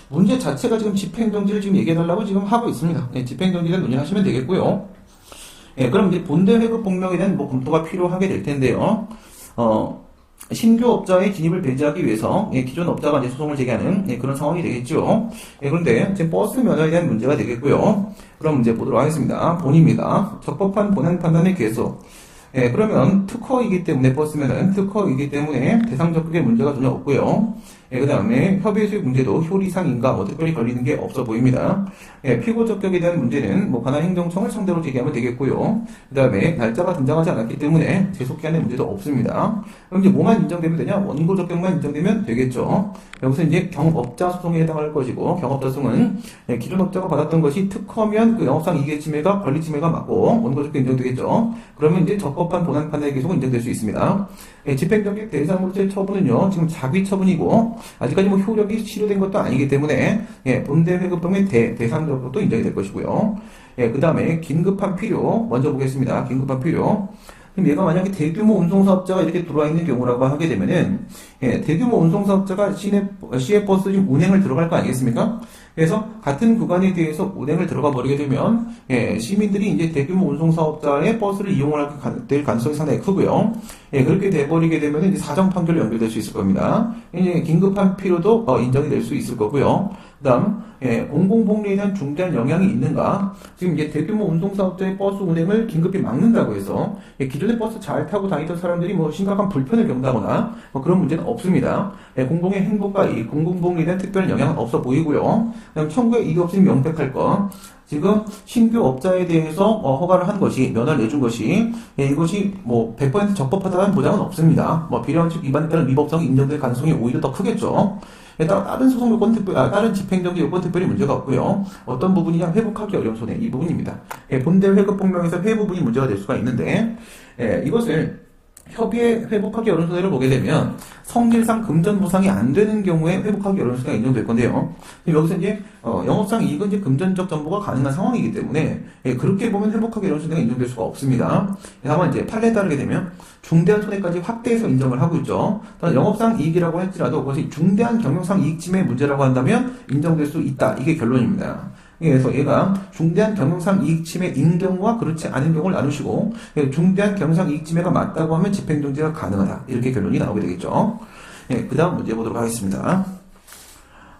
문제 자체가 지금 집행정지를 지금 얘기해달라고 지금 하고 있습니다. 집행정지에 논의하시면 되겠고요. 그럼 이제 본대 회급 복명에 대한 검토가 필요하게 될 텐데요. 신규 업자의 진입을 배제하기 위해서 기존 업자가 이제 소송을 제기하는 그런 상황이 되겠죠. 그런데 지금 버스 면허에 대한 문제가 되겠고요. 그럼 이제 보도록 하겠습니다. 본입니다. 적법한 본안 판단의 개소. 그러면 특허이기 때문에 버스 면허는 특허이기 때문에 대상 적격에 문제가 전혀 없고요. 그 다음에 협의의 수익 문제도 효리상인가 특별히 걸리는 게 없어 보입니다. 피고 적격에 대한 문제는 관할 행정청을 상대로 제기하면 되겠고요. 그 다음에 날짜가 등장하지 않았기 때문에 재속기한의 문제도 없습니다. 그럼 이제 뭐만 인정되면 되냐? 원고 적격만 인정되면 되겠죠. 여기서 이제 경업자 소송에 해당할 것이고, 경업자 소송은 기존 업자가 받았던 것이 특허면 그 영업상 이익의 침해가 권리 침해가 맞고 원고 적격 인정되겠죠. 그러면 이제 적법한 본안 판단의 계속은 인정될 수 있습니다. 집행적인 대상으로서의 처분은요, 지금 자기 처분이고 아직까지 효력이 실효된 것도 아니기 때문에 본대 회급범의 대상적으로도 인정이 될 것이고요. 그 다음에 긴급한 필요 먼저 보겠습니다. 긴급한 필요. 그럼 얘가 만약에 대규모 운송사업자가 이렇게 들어와 있는 경우라고 하게 되면은, 대규모 운송사업자가 시외버스 지금 운행을 들어갈 거 아니겠습니까? 그래서 같은 구간에 대해서 운행을 들어가 버리게 되면, 시민들이 이제 대규모 운송사업자의 버스를 이용할 될 가능성이 상당히 크고요. 그렇게 돼버리게 되면 이제 사정 판결로 연결될 수 있을 겁니다. 이제 긴급한 필요도 인정이 될 수 있을 거고요. 그 다음, 공공복리에 대한 중대한 영향이 있는가? 지금 이제 대규모 운송사업자의 버스 운행을 긴급히 막는다고 해서, 기존에 버스 잘 타고 다니던 사람들이 심각한 불편을 겪는다거나, 그런 문제는 없습니다. 공공의 행복과 이 공공복리에 대한 특별한 영향은 없어 보이고요. 그 다음, 청구의 이익이 없으면 명백할 것. 지금 신규 업자에 대해서 허가를 한 것이, 면허를 내준 것이, 이것이 100% 적법하다는 보장은 없습니다. 비례원칙 위반에 따른 위법성이 인정될 가능성이 오히려 더 크겠죠. 따라 다른 소송 요건 다른 집행정지 요건 특별히 문제가 없고요. 어떤 부분이냐, 회복하기 어려운 손해, 이 부분입니다. 본대 회급 폭명에서 회 부분이 문제가 될 수가 있는데, 이것을 협의에 회복하기 어려운 손해를 보게 되면 성질상 금전 보상이 안 되는 경우에 회복하기 어려운 손해가 인정될 건데요. 여기서 이제 영업상 이익은 이제 금전적 전보가 가능한 상황이기 때문에 그렇게 보면 회복하기 어려운 손해가 인정될 수가 없습니다. 다만 이제 판례에 따르게 되면 중대한 손해까지 확대해서 인정을 하고 있죠. 또한 영업상 이익이라고 할지라도 그것이 중대한 경영상 이익 침해 문제라고 한다면 인정될 수 있다. 이게 결론입니다. 그래서 얘가 중대한 경영상 이익 침해인 경우와 그렇지 않은 경우를 나누시고, 중대한 경영상 이익 침해가 맞다고 하면 집행정지가 가능하다. 이렇게 결론이 나오게 되겠죠. 그 다음 문제 보도록 하겠습니다.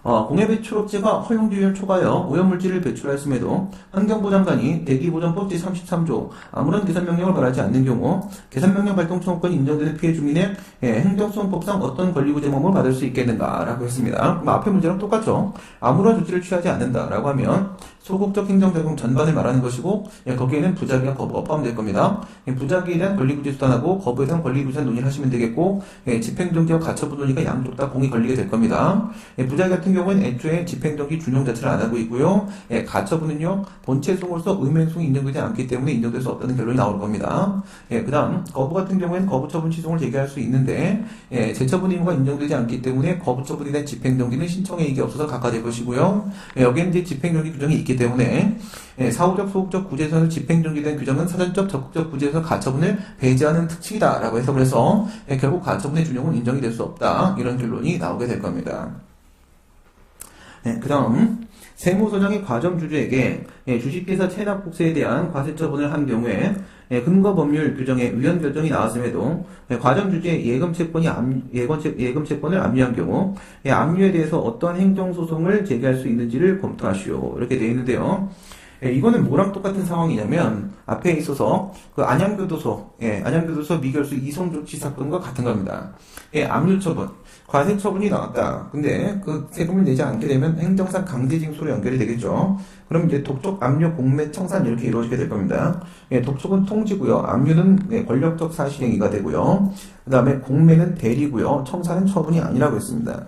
공해배출업체가 허용주의를 초과하여 오염물질을 배출하였음에도 환경부장관이 대기보전법 제33조 아무런 계산명령을 바라지 않는 경우 계산명령 발동 청구권이 인정되는 피해 주민의 행정소송법상 어떤 권리구제목을 받을 수 있겠는가라고 했습니다. 앞에 문제랑 똑같죠. 아무런 조치를 취하지 않는다라고 하면 소극적 행정작용 전반을 말하는 것이고, 거기에는 부작위와 거부가 포함될 겁니다. 부작위에 대한 권리구제 수단하고 거부에 대한 권리구제 논의를 하시면 되겠고, 집행정지와 가처분 논의가 양쪽 다 공이 걸리게 될 겁니다. 부작위 같은 경우는 애초에 집행정지 준용 자체를 안 하고 있고요. 가처분은요, 본체 소송으로서 의무행송이 인정되지 않기 때문에 인정될 수 없다는 결론이 나올 겁니다. 그 다음, 거부 같은 경우에는 거부처분 취소를 제기할 수 있는데, 재처분 의무가 인정되지 않기 때문에 거부처분에 대한 집행정지는 신청의 이익이 없어서 각하될 것이고요. 여기에는 이제 집행정지 규정이 있기 때문에 사후적 소극적 구제에서 집행정지된 규정은 사전적 적극적 구제에서 가처분을 배제하는 특징이다라고 해석을 해서 결국 가처분의 준용은 인정이 될 수 없다, 이런 결론이 나오게 될 겁니다. 그 다음 세무서장이 과점주주에게 주식회사 체납국세에 대한 과세처분을 한 경우에 근거법률 규정에 위헌 결정이 나왔음에도 과점주주의 예금채권을 압류한 경우 압류에 대해서 어떠한 행정소송을 제기할 수 있는지를 검토하시오, 이렇게 되어 있는데요. 이거는 뭐랑 똑같은 상황이냐면 앞에 있어서 그 안양교도소 미결수 이송조치 사건과 같은 겁니다. 압류처분, 과세처분이 나왔다. 근데 그 세금을 내지 않게 되면 행정상 강제징수로 연결이 되겠죠. 그럼 이제 독촉, 압류, 공매, 청산 이렇게 이루어지게 될 겁니다. 독촉은 통지고요. 압류는 권력적 사실행위가 되고요. 그 다음에 공매는 대리고요. 청산은 처분이 아니라고 했습니다.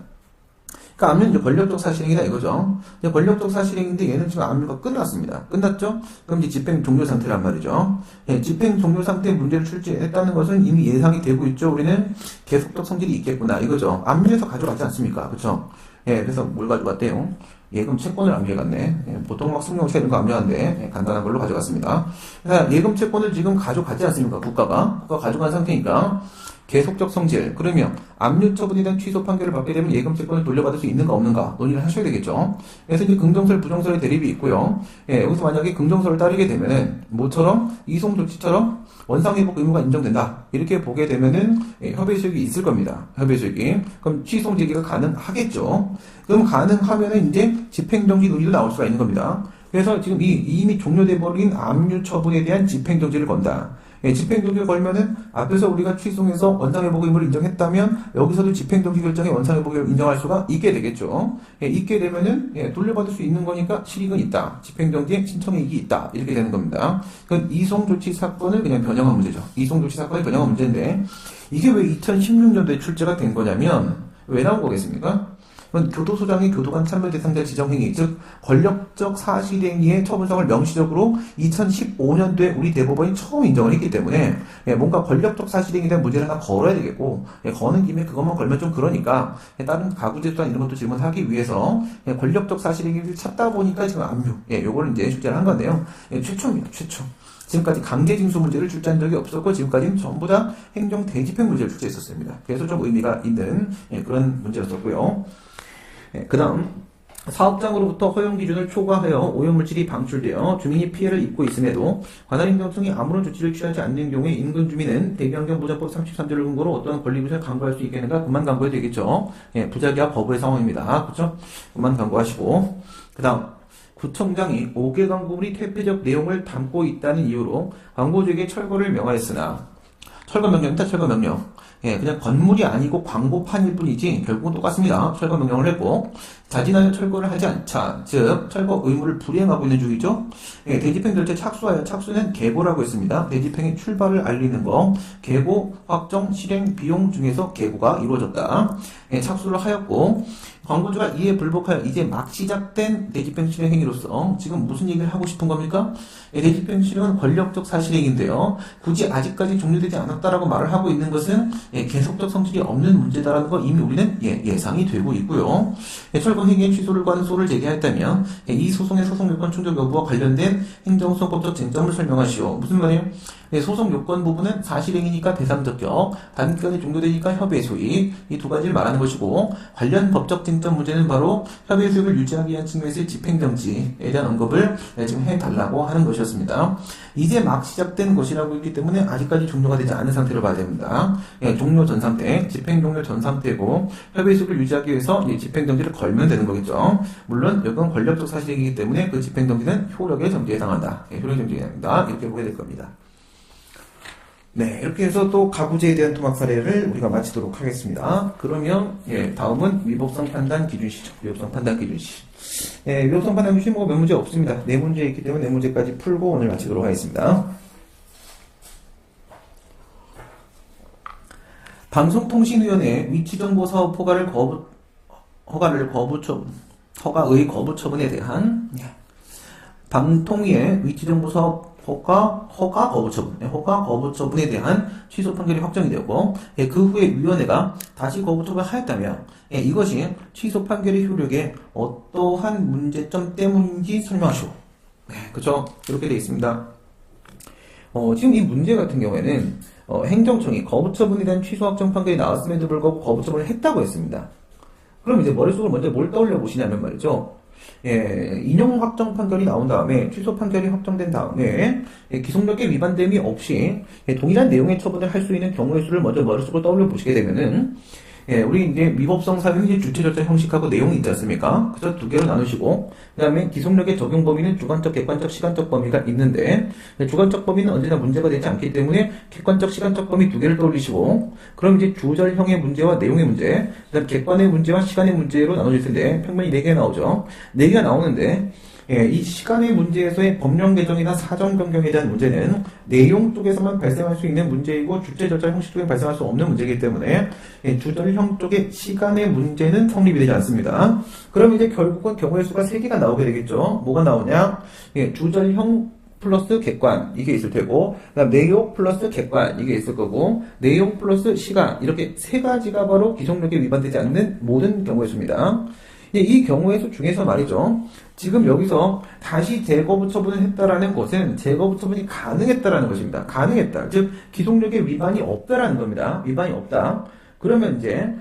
그러니까 압류는 이제 권력적 사실행위다 이거죠. 이제 권력적 사실행위인데 얘는 지금 압류가 끝났습니다. 끝났죠? 그럼 이제 집행 종료 상태란 말이죠. 집행 종료 상태에 문제를 출제했다는 것은 이미 예상이 되고 있죠. 우리는 계속적 성질이 있겠구나 이거죠. 압류해서 가져가지 않습니까? 그렇죠? 그래서 뭘 가져갔대요? 예금 채권을 압류해갔네. 보통 막 승용차 이런 거 압류하는데 간단한 걸로 가져갔습니다. 그래서 예금 채권을 지금 가져가지 않습니까? 국가가 가져간 상태니까 계속적 성질, 그러면 압류 처분에 대한 취소 판결을 받게 되면 예금 채권을 돌려받을 수 있는가 없는가 논의를 하셔야 되겠죠. 그래서 이제 긍정설, 부정설의 대립이 있고요. 여기서 만약에 긍정설을 따르게 되면은 뭐처럼 이송 조치처럼 원상회복 의무가 인정된다, 이렇게 보게 되면은 협의 수익이 있을 겁니다. 협의 수익이. 그럼 취소 제기가 가능하겠죠. 그럼 가능하면은 이제 집행정지 논의도 나올 수가 있는 겁니다. 그래서 지금 이미 종료돼 버린 압류 처분에 대한 집행정지를 건다. 집행정지를 걸면은 앞에서 우리가 취소해서 원상회복 의무를 인정했다면 여기서도 집행정지 결정에 원상회복을 인정할 수가 있게 되겠죠. 있게 되면은 돌려받을 수 있는 거니까 실익은 있다. 집행정지에 신청이익이 있다. 이렇게 되는 겁니다. 그건 이송조치 사건을 그냥 변형한 문제죠. 이송조치 사건을 변형한 문제인데 이게 왜 2016년도에 출제가 된 거냐면 왜 나온 거겠습니까? 교도소장이 교도관 참여 대상자 지정행위, 즉 권력적 사실행위의 처분성을 명시적으로 2015년도에 우리 대법원이 처음 인정을 했기 때문에 뭔가 권력적 사실행위에 대한 문제를 하나 걸어야 되겠고 거는 김에 그것만 걸면 좀 그러니까 다른 가구제도나 이런 것도 질문하기 위해서 권력적 사실행위를 찾다 보니까 지금 압류, 요거를 이제 출제를 한 건데요. 최초입니다. 최초. 지금까지 강제징수 문제를 출제한 적이 없었고 지금까지는 전부 다 행정 대집행 문제를 출제했었습니다. 그래서 좀 의미가 있는 그런 문제였었고요. 그 다음 사업장으로부터 허용 기준을 초과하여 오염물질이 방출되어 주민이 피해를 입고 있음에도 관할 행정청이 아무런 조치를 취하지 않는 경우에 인근 주민은 대기환경보전법 33조를 근거로 어떠한 권리구제를 강구할 수 있겠는가? 그만 강구해도 되겠죠. 부작위와 거부의 상황입니다. 그렇죠? 그만 강구하시고 그 다음 구청장이 5개 광고물이 퇴폐적 내용을 담고 있다는 이유로 광고주에게 철거를 명하였으나 철거 명령입니다. 철거 명령. 그냥 건물이 아니고 광고판일 뿐이지 결국은 똑같습니다. 철거 명령을 했고 자진하여 철거를 하지 않자, 즉 철거 의무를 불이행하고 있는 중이죠. 대집행 결제 착수하여, 착수는 계고라고 했습니다. 대집행의 출발을 알리는 거, 계고, 확정, 실행, 비용 중에서 계고가 이루어졌다. 착수를 하였고 광고주가 이에 불복하여 이제 막 시작된 대집행 실행 행위로서 지금 무슨 얘기를 하고 싶은 겁니까? 대집행 실행은 권력적 사실행위인데요. 굳이 아직까지 종료되지 않았다라고 말을 하고 있는 것은 계속적 성질이 없는 문제다라는 거 이미 우리는 예상이 되고 있고요. 철거 행위의 취소를 관한 소를 제기하였다면 이 소송의 소송 요건 충족 여부와 관련된 행정소송법적 쟁점을 설명하시오. 무슨 말이에요? 소송 요건 부분은 사실행위니까 대상적격, 단기간에 종료되니까 협의의 소위, 이 두 가지를 말하는 것이고 관련 법적 쟁점 문제는 바로 협의의 소유를 유지하기 위한 측면에서의 집행정지에 대한 언급을 지금 해달라고 하는 것이었습니다. 이제 막 시작된 것이라고 했기 때문에 아직까지 종료가 되지 않은 상태로 봐야 됩니다. 종료 전 상태, 집행 종료 전 상태고 협의의 소유를 유지하기 위해서 집행정지를 걸면 되는 거겠죠. 물론 이건 권력적 사실이기 때문에 그 집행정지는 효력의 정지에 해당한다. 효력의 정지에 해당한다. 이렇게 보게 될 겁니다. 네, 이렇게 해서 또 가구제에 대한 토막 사례를 우리가 마치도록 하겠습니다. 그러면 다음은 위법성 판단 기준시죠. 위법성 판단 기준시. 위법성 판단 기준시 몇 문제 없습니다. 4문제 있기 때문에 4문제까지 풀고 오늘 마치도록 하겠습니다. 방송통신위원회 위치정보사업 허가의 거부 처분에 대한 방통위의 위치정보사업 허가 거부 처분에 대한 취소 판결이 확정이 되었고 그 후에 위원회가 다시 거부 처분하였다면 이것이 취소 판결의 효력에 어떠한 문제점 때문인지 설명하시오. 그렇죠? 이렇게 되어 있습니다. 지금 이 문제 같은 경우에는 행정청이 거부 처분에 대한 취소 확정 판결이 나왔음에도 불구하고 거부 처분을 했다고 했습니다. 그럼 이제 머릿속으로 먼저 뭘 떠올려 보시냐면 말이죠. 인용 확정 판결이 나온 다음에 취소 판결이 확정된 다음에 기속력에 위반됨이 없이 동일한 내용의 처분을 할 수 있는 경우의 수를 먼저 머릿속으로 떠올려 보시게 되면은 우리 이제 위법성 사유는 이제 주체 절차 형식하고 내용이 있지 않습니까? 그래서 두 개로 나누시고 그 다음에 기속력의 적용 범위는 주관적, 객관적, 시간적 범위가 있는데 주관적 범위는 언제나 문제가 되지 않기 때문에 객관적, 시간적 범위 두 개를 떠올리시고 그럼 이제 주절형의 문제와 내용의 문제 그 다음 객관의 문제와 시간의 문제로 나눠질 텐데 평면이 4개가 나오죠. 4개가 나오는데 이 시간의 문제에서의 법령 개정이나 사정 변경에 대한 문제는 내용 쪽에서만 발생할 수 있는 문제이고 주체 절차 형식 쪽에 발생할 수 없는 문제이기 때문에 주절형 쪽의 시간의 문제는 성립이 되지 않습니다. 그럼 이제 결국은 경우의 수가 3개가 나오게 되겠죠. 뭐가 나오냐? 주절형 플러스 객관 이게 있을 테고 그다음 내용 플러스 객관 이게 있을 거고 내용 플러스 시간 이렇게 3가지가 바로 기속력에 위반되지 않는 모든 경우의 수입니다. 이 경우의 수 중에서 말이죠. 지금 여기서 다시 재거부 처분을 했다라는 것은 재거부 처분이 가능했다라는 것입니다. 가능했다. 즉 기속력에 위반이 없다라는 겁니다. 위반이 없다. 그러면 이제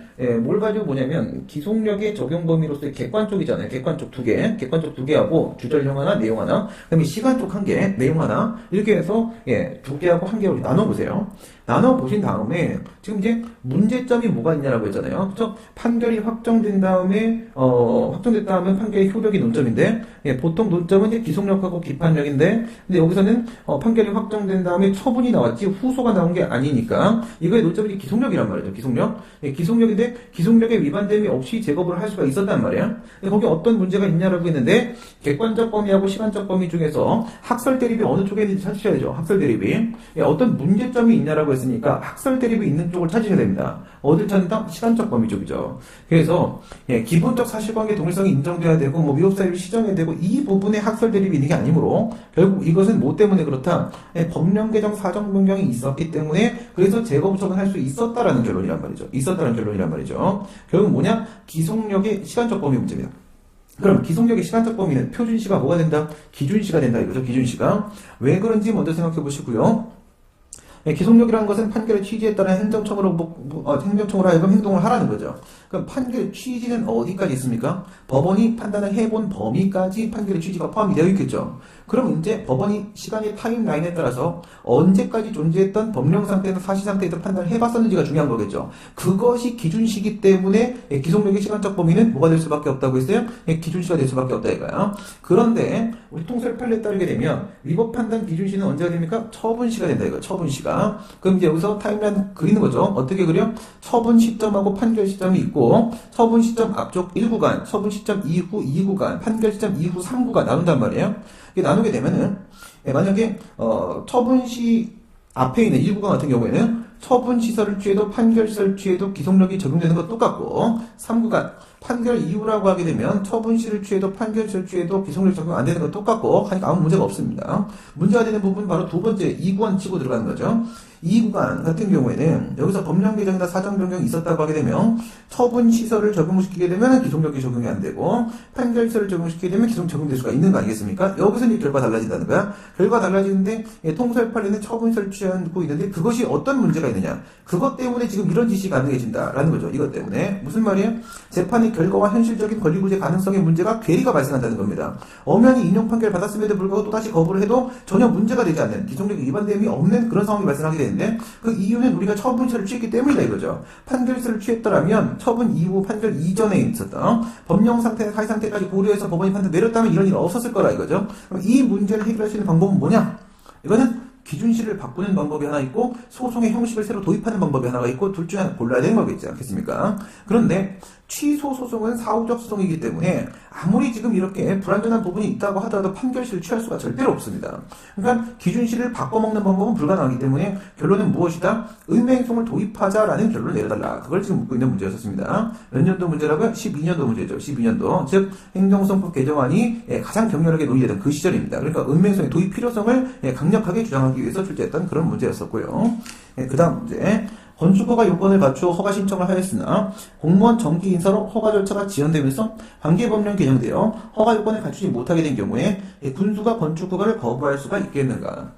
뭘 가지고 보냐면 기속력의 적용 범위로서의 객관 쪽이잖아요. 객관 쪽 2개, 객관 쪽 2개하고 주절형 하나, 내용 하나, 그다음에 시간 쪽 1개, 내용 하나 이렇게 해서 2개하고 1개로 나눠보세요. 나눠보신 다음에 지금 이제 문제점이 뭐가 있냐라고 했잖아요. 그렇죠? 판결이 확정된 다음에 확정됐다 하면 판결의 효력이 논점인데 보통 논점은 이제 기속력하고 기판력인데 근데 여기서는 판결이 확정된 다음에 처분이 나왔지 후소가 나온 게 아니니까 이거의 논점이 기속력이란 말이죠. 기속력. 기속력인데 기속력에 위반됨이 없이 재거부를 할 수가 있었단 말이에요. 거기 어떤 문제가 있냐라고 했는데 객관적 범위하고 시간적 범위 중에서 학설 대립이 어느 쪽에 있는지 찾으셔야 되죠. 학설 대립이. 어떤 문제점이 있냐라고 했으니까 학설 대립이 있는 쪽을 찾으셔야 됩니다. 어딜 찾는다? 시간적 범위 쪽이죠. 그래서 기본적 사실관계 동일성이 인정돼야 되고 뭐 위법사유를 시정해야 되고 이 부분에 학설 대립이 있는 게 아니므로 결국 이것은 뭐 때문에 그렇다? 법령 개정 사정 변경이 있었기 때문에 그래서 재거부 처분할 수 있었다라는 결론이란 말이죠. 있었다는 결론이란 말이죠. 결국 뭐냐? 기속력의 시간적 범위 문제입니다. 그럼 기속력의 시간적 범위는 표준시가 뭐가 된다? 기준시가 된다 이거죠. 기준시가. 왜 그런지 먼저 생각해 보시고요. 기속력이라는 것은 판결의 취지에 따라 행정청으로 하여금 행동을 하라는 거죠. 그럼 판결의 취지는 어디까지 있습니까? 법원이 판단을 해본 범위까지 판결의 취지가 포함이 되어 있겠죠. 그럼 이제 법원이 시간의 타임라인에 따라서 언제까지 존재했던 법령 상태에서 사실 상태에서 판단을 해봤었는지가 중요한 거겠죠. 그것이 기준시기 때문에 기속력의 시간적 범위는 뭐가 될 수밖에 없다고 했어요? 기준시가 될 수밖에 없다 이거야. 그런데 우리 통설 판례에 따르게 되면 위법 판단 기준시는 언제가 됩니까? 처분시가 된다 이거야. 처분시가. 그럼 이제 여기서 타임라인 그리는 거죠. 어떻게 그려? 처분 시점하고 판결 시점이 있고 처분 시점 앞쪽 1구간, 처분 시점 이후 2구간, 판결 시점 이후 3구간 나눈단 말이에요. 이게 나누게 되면은 만약에 처분 시 앞에 있는 1구간 같은 경우에는 처분 시설을 취해도 판결 시설을 취해도 기속력이 적용되는 것 똑같고 3구간 판결 이후라고 하게 되면 처분 시를 취해도 판결 시를 취해도 기속력 적용 안 되는 것 똑같고 하니까 아무 문제가 없습니다. 문제가 되는 부분은 바로 두 번째 2구간 치고 들어가는 거죠. 2구간 같은 경우에는 여기서 법령 개정이나 사정 변경이 있었다고 하게 되면 처분 시설을 적용시키게 되면 기속력이 적용이 안 되고 판결 시설을 적용시키게 되면 기속 적용될 수가 있는 거 아니겠습니까? 여기서 이제 결과 달라진다는 거야. 결과 달라지는데 통설 판례는 처분 시설을 취하고 있는데 그것이 어떤 문제가 있느냐? 그것 때문에 지금 이런 지시가 가능해진다라는 거죠. 이것 때문에 무슨 말이에요? 재판의 결과와 현실적인 권리구제 가능성의 문제가 괴리가 발생한다는 겁니다. 엄연히 인용 판결을 받았음에도 불구하고 또다시 거부를 해도 전혀 문제가 되지 않는 기속력 위반됨이 없는 그런 상황이 발생하게 되는데 그 이유는 우리가 처분시를 취했기 때문이다 이거죠. 판결시를 취했더라면 처분 이후 판결 이전에 있었던 법령 상태, 사회 상태까지 고려해서 법원이 판단 내렸다면 이런 일은 없었을 거라 이거죠. 그럼 이 문제를 해결할 수 있는 방법은 뭐냐? 이거는 기준시를 바꾸는 방법이 하나 있고 소송의 형식을 새로 도입하는 방법이 하나가 있고 둘 중에 하나 골라야 되는 거겠지 않겠습니까? 그런데 취소 소송은 사후적 소송이기 때문에 아무리 지금 이렇게 불완전한 부분이 있다고 하더라도 판결시를 취할 수가 절대로 없습니다. 그러니까 기준시를 바꿔먹는 방법은 불가능하기 때문에 결론은 무엇이다? 의무행송을 도입하자라는 결론을 내려달라. 그걸 지금 묻고 있는 문제였습니다. 몇 년도 문제라고요? 12년도 문제죠. 12년도. 즉 행정성법 개정안이 가장 격렬하게 논의되던 그 시절입니다. 그러니까 의무행송의 도입 필요성을 강력하게 주장하기 위해서 출제했던 그런 문제였었고요. 그 다음 문제. 건축허가 요건을 갖추어 허가 신청을 하였으나 공무원 정기 인사로 허가 절차가 지연되면서 관계법령 개정되어 허가 요건을 갖추지 못하게 된 경우에 군수가 건축허가를 거부할 수가 있겠는가?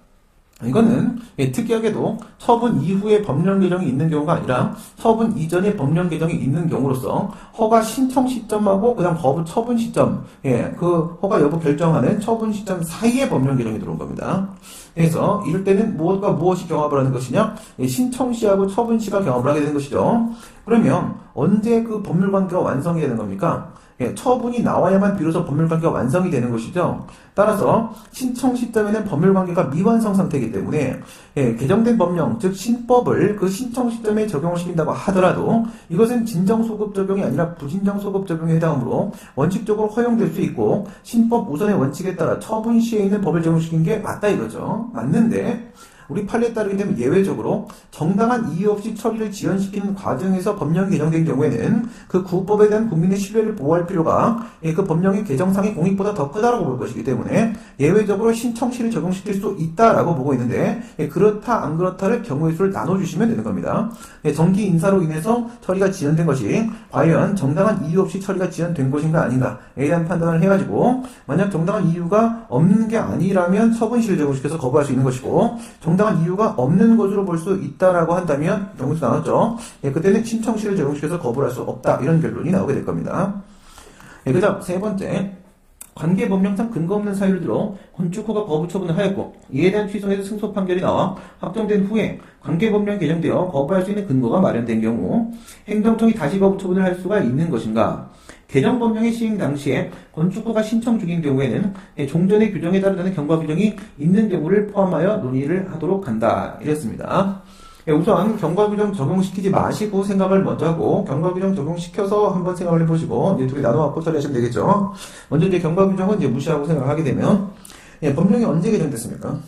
이거는 특이하게도 처분 이후에 법령 개정이 있는 경우가 아니라 처분 이전에 법령 개정이 있는 경우로서 허가 신청 시점하고 그다음 거부 처분 시점, 그 허가 여부 결정하는 처분 시점 사이에 법령 개정이 들어온 겁니다. 그래서 이럴 때는 무엇이 경합을 하는 것이냐? 신청 시하고 처분 시가 경합을 하게 되는 것이죠. 그러면 언제 그 법률 관계가 완성이 되는 겁니까? 처분이 나와야만 비로소 법률관계가 완성이 되는 것이죠. 따라서 신청 시점에는 법률관계가 미완성 상태이기 때문에 개정된 법령, 즉 신법을 그 신청 시점에 적용을 시킨다고 하더라도 이것은 진정소급 적용이 아니라 부진정소급 적용에 해당하므로 원칙적으로 허용될 수 있고 신법 우선의 원칙에 따라 처분 시에 있는 법을 적용시킨 게 맞다 이거죠. 맞는데 우리 판례에 따르게 되면 예외적으로 정당한 이유 없이 처리를 지연시키는 과정에서 법령이 개정된 경우에는 그 구법에 대한 국민의 신뢰를 보호할 필요가 그 법령의 개정상의 공익보다 더 크다라고 볼 것이기 때문에 예외적으로 신청시를 적용시킬 수 있다라고 보고 있는데 그렇다 안 그렇다를 경우의 수를 나눠주시면 되는 겁니다. 정기 인사로 인해서 처리가 지연된 것이 과연 정당한 이유 없이 처리가 지연된 것인가 아닌가에 대한 판단을 해가지고 만약 정당한 이유가 없는 게 아니라면 처분시를 적용시켜서 거부할 수 있는 것이고 정당한 이유가 없는 것으로 볼 수 있다라고 한다면 경우수 나왔죠. 그때는 신청시를 적용시켜서 거부할 수 없다. 이런 결론이 나오게 될 겁니다. 그 다음 세 번째, 관계법령상 근거 없는 사유를 들어 건축허가 거부 처분을 하였고 이에 대한 취소에서 승소 판결이 나와 확정된 후에 관계법령이 개정되어 거부할 수 있는 근거가 마련된 경우 행정청이 다시 거부 처분을 할 수가 있는 것인가? 개정법령의 시행 당시에 건축허가 신청 중인 경우에는 종전의 규정에 따르는 경과 규정이 있는 경우를 포함하여 논의를 하도록 한다. 이랬습니다. 우선 경과규정 적용시키지 마시고 생각을 먼저 하고 경과규정 적용시켜서 한번 생각을 해보시고 이제 두 개 나눠갖고 처리하시면 되겠죠. 먼저 이제 경과규정은 이제 무시하고 생각을 하게 되면 법령이 언제 개정됐습니까?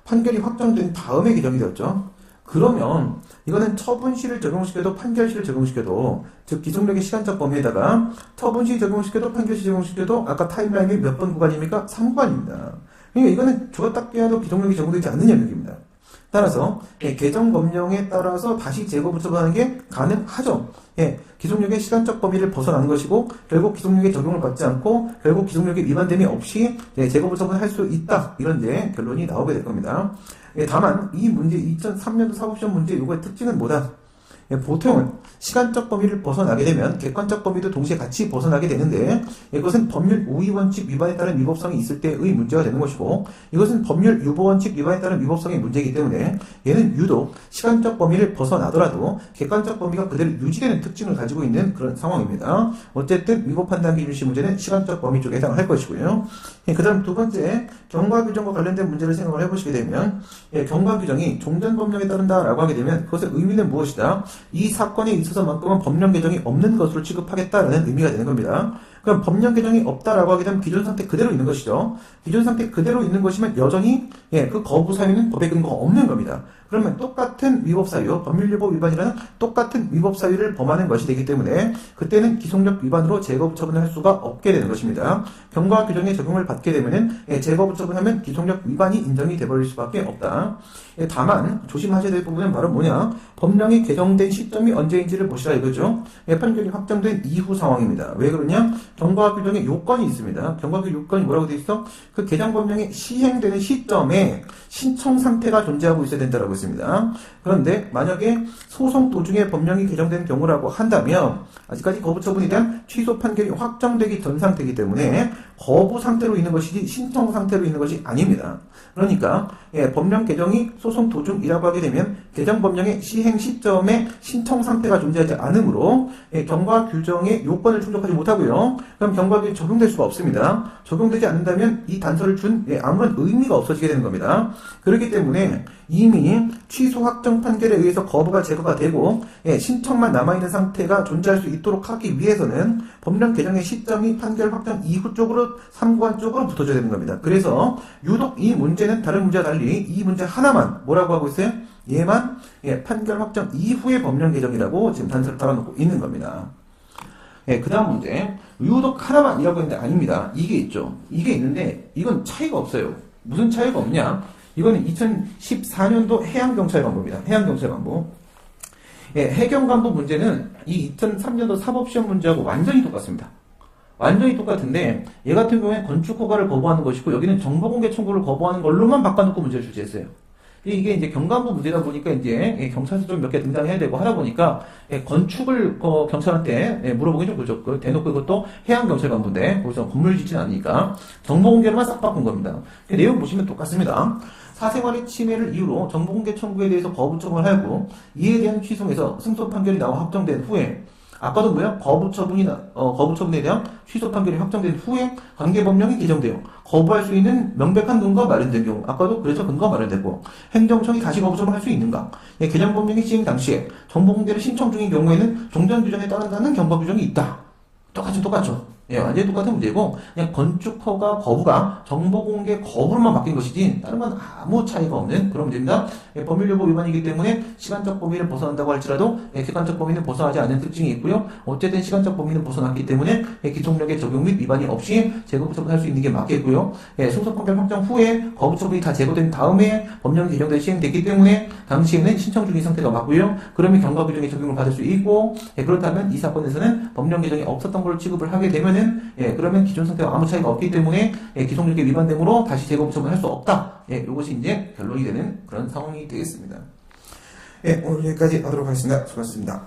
판결이 확정된 다음에 개정이 되었죠. 그러면 이거는 처분시를 적용시켜도 판결시를 적용시켜도 즉 기속력의 시간적 범위에다가 처분시 적용시켜도 판결시 적용시켜도 아까 타임라인이 몇 번 구간입니까? 3구간입니다. 그러니까 이거는 주어딱 깨야도 기속력이 적용되지 않는 영역입니다. 따라서 개정법령에 따라서 다시 재거부 처분하는 게 가능하죠. 기속력의 시간적 범위를 벗어나는 것이고 결국 기속력의 적용을 받지 않고 결국 기속력의 위반됨이 없이 재거부 처분을 할 수 있다. 이런 결론이 나오게 될 겁니다. 다만 이 문제 2003년도 사법시험 문제 요거의 특징은 뭐다? 보통은 시간적 범위를 벗어나게 되면 객관적 범위도 동시에 같이 벗어나게 되는데 이것은 법률 우위 원칙 위반에 따른 위법성이 있을 때의 문제가 되는 것이고 이것은 법률 유보 원칙 위반에 따른 위법성의 문제이기 때문에 얘는 유독 시간적 범위를 벗어나더라도 객관적 범위가 그대로 유지되는 특징을 가지고 있는 그런 상황입니다. 어쨌든 위법 판단 기준시 문제는 시간적 범위 쪽에 해당할 것이고요. 그 다음 두 번째, 경과규정과 관련된 문제를 생각을 해보시게 되면 경과규정이 종전법령에 따른다라고 하게 되면 그것의 의미는 무엇이다? 이 사건에 있어서만큼은 법령 개정이 없는 것으로 취급하겠다라는 의미가 되는 겁니다. 그럼 법령 개정이 없다라고 하게 되면 기존 상태 그대로 있는 것이죠. 기존 상태 그대로 있는 것이면 여전히 그 거부 사유는 법에 근거가 없는 겁니다. 그러면 똑같은 위법 사유, 법률유보 위반이라는 똑같은 위법 사유를 범하는 것이 되기 때문에 그때는 기속력 위반으로 재거부 처분을 할 수가 없게 되는 것입니다. 경과 규정의 적용을 받게 되면은 재거부 처분하면 기속력 위반이 인정이 돼버릴 수밖에 없다. 다만 조심하셔야 될 부분은 바로 뭐냐? 법령이 개정된 시점이 언제인지를 보시라 이거죠. 판결이 확정된 이후 상황입니다. 왜 그러냐? 경과 규정에 요건이 있습니다. 경과 규정 요건이 뭐라고 되어 있어? 그 개정 법령이 시행되는 시점에 신청 상태가 존재하고 있어야 된다고 했습니다. 그런데 만약에 소송 도중에 법령이 개정된 경우라고 한다면 아직까지 거부 처분에 대한 취소 판결이 확정되기 전 상태이기 때문에 거부 상태로 있는 것이지 신청 상태로 있는 것이 아닙니다. 그러니까 법령 개정이 소송 도중이라고 하게 되면 개정 법령의 시행 시점에 신청 상태가 존재하지 않으므로 경과 규정의 요건을 충족하지 못하고요. 그럼 경과 규정이 적용될 수가 없습니다. 적용되지 않는다면 이 단서를 준 아무런 의미가 없어지게 되는 겁니다. 그렇기 때문에 이미 취소 확정 판결에 의해서 거부가 제거가 되고 신청만 남아있는 상태가 존재할 수 있도록 하기 위해서는 법령 개정의 시점이 판결 확정 이후 쪽으로 3구간 쪽으로 붙어줘야 되는 겁니다. 그래서 유독 이 문제는 다른 문제와 달리 이 문제 하나만 뭐라고 하고 있어요? 얘만 판결 확정 이후의 법령 개정이라고 지금 단서를 달아놓고 있는 겁니다. 그 다음 문제 유독 하나만이라고 했는데 아닙니다. 이게 있죠. 이게 있는데 이건 차이가 없어요. 무슨 차이가 없냐? 이거는 2014년도 해양경찰관부입니다. 해양경찰관부. 해경관부 문제는 이 2003년도 사법시험 문제하고 완전히 똑같습니다. 완전히 똑같은데 얘 같은 경우에 건축허가를 거부하는 것이고 여기는 정보공개 청구를 거부하는 걸로만 바꿔놓고 문제를 출제했어요. 이게 이제 경관부 문제다 보니까 이제 경찰서 좀 몇 개 등장해야 되고 하다 보니까 건축을 경찰한테 물어보기 좀 그렇죠. 대놓고 이것도 해양경찰관부인데 거기서 건물 짓지는 않으니까 정보공개로만 싹 바꾼 겁니다. 내용 보시면 똑같습니다. 사생활의 침해를 이유로 정보공개 청구에 대해서 거부 처분을 하고 이에 대한 취소에서 승소 판결이 나와 확정된 후에 아까도 뭐야? 거부 처분에 대한 취소 판결이 확정된 후에 관계법령이 개정되어 거부할 수 있는 명백한 근거가 마련된 경우 아까도 그래서 근거가 마련됐고 행정청이 다시 거부 처분할 수 있는가? 개정법령이 시행 당시에 정보공개를 신청 중인 경우에는 종전 규정에 따른다는 경과 규정이 있다. 똑같죠. 완전히 똑같은 문제고 그냥 건축허가 거부가 정보공개 거부로만 바뀐 것이지 다른 건 아무 차이가 없는 그런 문제입니다. 법률유보 위반이기 때문에 시간적 범위를 벗어난다고 할지라도 객관적 범위는 벗어나지 않는 특징이 있고요. 어쨌든 시간적 범위는 벗어났기 때문에 기속력의 적용 및 위반이 없이 재거부 처분할 수 있는 게 맞겠고요. 승소 판결 확정 후에 거부 처분이 다 제거된 다음에 법령이 개정돼 시행됐기 때문에 당시에는 신청 중인 상태가 맞고요. 그러면 경과 규정의 적용을 받을 수 있고 그렇다면 이 사건에서는 법령 개정이 없었던 걸 취급을 하게 되면은 그러면은, 그러면 기존 상태와 아무 차이가 없기 때문에, 기속력계 위반됨으로 다시 재검 처분할 수 없다. 요것이 이제 결론이 되는 그런 상황이 되겠습니다. 오늘 여기까지 하도록 하겠습니다. 수고하셨습니다.